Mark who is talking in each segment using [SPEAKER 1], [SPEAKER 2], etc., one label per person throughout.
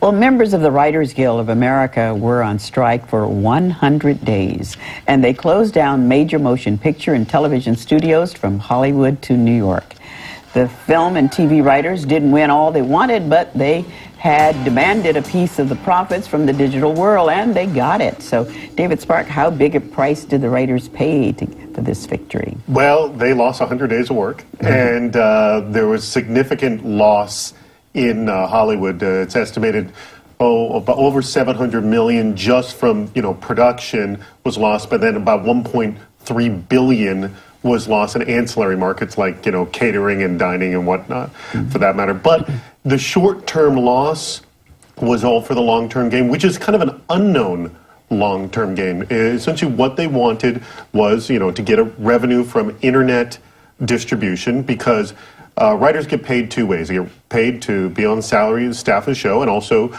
[SPEAKER 1] Well, members of the Writers Guild of America were on strike for 100 days, and they closed down major motion picture and television studios from Hollywood to New York. The film and TV writers didn't win all they wanted, but they had demanded a piece of the profits from the digital world, and they got it. So, David Spark, how big a price did the writers pay for this victory?
[SPEAKER 2] Well, they lost 100 days of work, and there was significant loss in Hollywood. It's estimated about over $700 million just from production was lost, but then about $1.3 billion was lost in ancillary markets like catering and dining and whatnot, for that matter. But the short-term loss was all for the long-term game, which is kind of an unknown long-term game. Essentially, what they wanted was to get a revenue from internet distribution, because writers get paid two ways. They get paid to be on salary, staff of the show, and also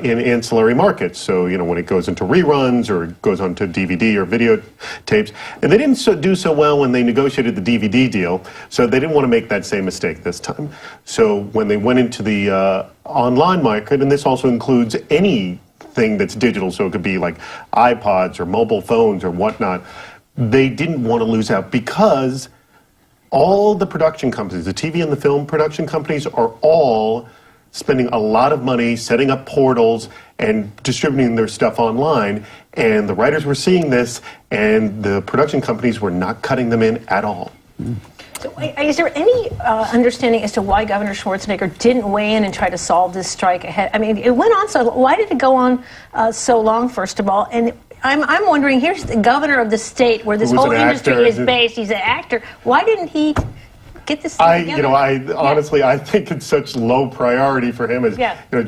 [SPEAKER 2] in ancillary markets. So, when it goes into reruns or it goes onto DVD or videotapes. And they didn't do so well when they negotiated the DVD deal, so they didn't want to make that same mistake this time. So when they went into the online market, and this also includes anything that's digital, so it could be like iPods or mobile phones or whatnot, they didn't want to lose out, because all the production companies, the TV and the film production companies, are all spending a lot of money setting up portals and distributing their stuff online. And the writers were seeing this, and the production companies were not cutting them in at all.
[SPEAKER 3] So, is there any understanding as to why Governor Schwarzenegger didn't weigh in and try to solve this strike ahead? I mean, it went on so long. Why did it go on so long, first of all? And I'm wondering, here's the governor of the state where this whole industry is based. He's an actor. Why didn't he get this thing together?
[SPEAKER 2] Honestly, I think it's such low priority for him, as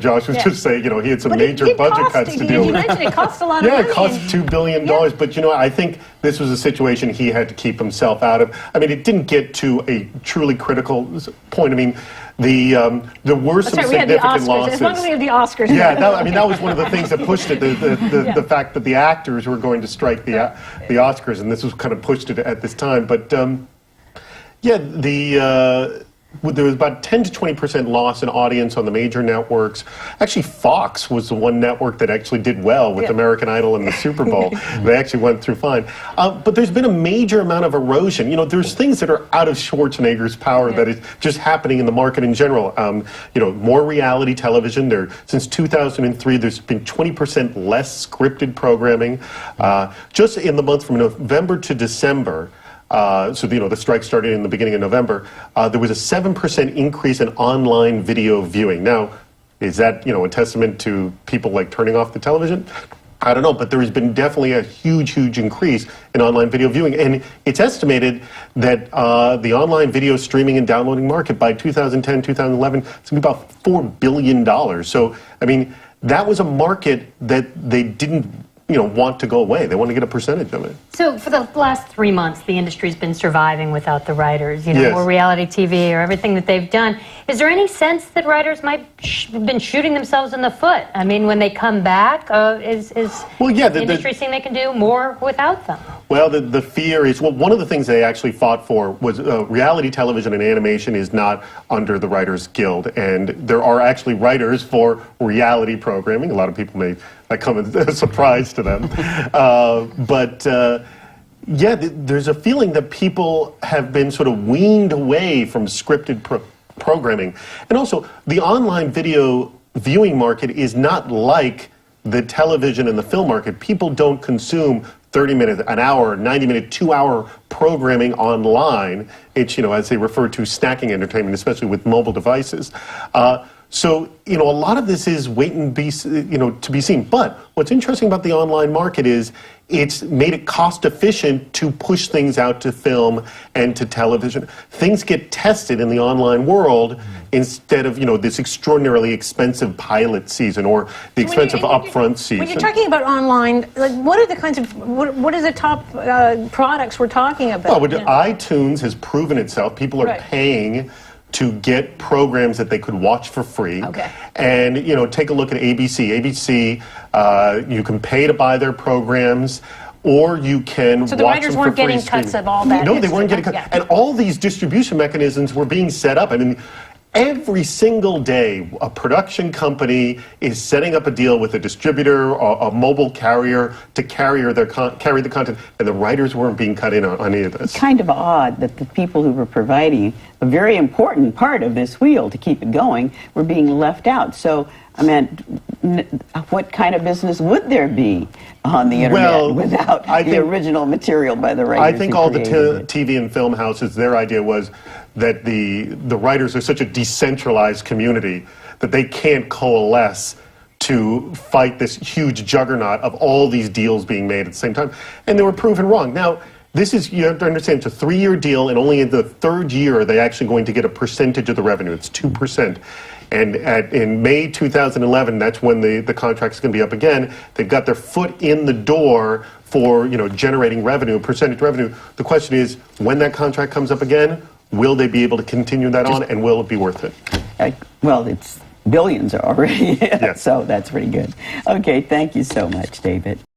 [SPEAKER 2] Josh was just saying. He had some major budget cuts to deal with.
[SPEAKER 3] You mentioned it cost a lot of money.
[SPEAKER 2] Yeah, it cost $2 billion. But I think this was a situation he had to keep himself out of. I mean, it didn't get to a truly critical point. I mean, there were some significant losses.
[SPEAKER 3] As long as we have the Oscars.
[SPEAKER 2] Yeah, that was one of the things that pushed it. The fact that the actors were going to strike the Oscars, and this was kind of pushed it at this time. But there was about 10 to 20% loss in audience on the major networks. Actually, Fox was the one network that actually did well with American Idol and the Super Bowl. They actually went through fine. But there's been a major amount of erosion. There's things that are out of Schwarzenegger's power that is just happening in the market in general. More reality television. Since 2003, there's been 20% less scripted programming. Just in the month from November to December, so the strike started in the beginning of November. There was a 7% increase in online video viewing. Now, is that a testament to people like turning off the television? I don't know, but there has been definitely a huge increase in online video viewing, and it's estimated that the online video streaming and downloading market by 2010, 2011, it's going to be about $4 billion. So, I mean, that was a market that they didn't want to go away. They want to get a percentage of it.
[SPEAKER 4] So for the last 3 months, the industry's been surviving without the writers, more reality TV or everything that they've done. Is there any sense that writers might have been shooting themselves in the foot? I mean, when they come back, is the industry seeing they can do more without them?
[SPEAKER 2] Well, the fear is, one of the things they actually fought for was reality television and animation is not under the Writers Guild, and there are actually writers for reality programming. A lot of people may come as a surprise to them. There's a feeling that people have been sort of weaned away from scripted programming. And also, the online video viewing market is not like the television and the film market. People don't consume 30-minute, an hour, 90-minute, 2-hour programming online. It's, as they refer to, snacking entertainment, especially with mobile devices. So, a lot of this is wait and be, to be seen. But what's interesting about the online market is it's made it cost efficient to push things out to film and to television. Things get tested in the online world instead of, this extraordinarily expensive pilot season or the expensive upfront season.
[SPEAKER 3] When you're talking about online, what are the kinds of, what are the top products we're talking about?
[SPEAKER 2] Well, iTunes has proven itself. People are paying to get programs that they could watch for free.
[SPEAKER 3] Okay.
[SPEAKER 2] And, take a look at ABC. ABC, you can pay to buy their programs, or you can watch them for free.
[SPEAKER 3] So the writers weren't getting cuts of all that?
[SPEAKER 2] No, they weren't getting cuts. And all these distribution mechanisms were being set up. I mean, Every single day, a production company is setting up a deal with a distributor or a mobile carrier to carry the content, and the writers weren't being cut in on any of this.
[SPEAKER 1] Kind of odd that the people who were providing a very important part of this wheel to keep it going were being left out. So, I mean, what kind of business would there be on the internet without the original material by the writers?
[SPEAKER 2] I think all the TV and film houses, their idea was that the writers are such a decentralized community that they can't coalesce to fight this huge juggernaut of all these deals being made at the same time. And they were proven wrong. Now, this is, you have to understand, it's a 3-year deal, and only in the 3rd year are they actually going to get a percentage of the revenue. It's 2%. And in May 2011, that's when the contract's going to be up again. They've got their foot in the door for, generating revenue, percentage revenue. The question is, when that contract comes up again, will they be able to continue that on, and will it be worth it?
[SPEAKER 1] Well, it's billions already,
[SPEAKER 2] Yes.
[SPEAKER 1] So that's pretty good. Okay, thank you so much, David.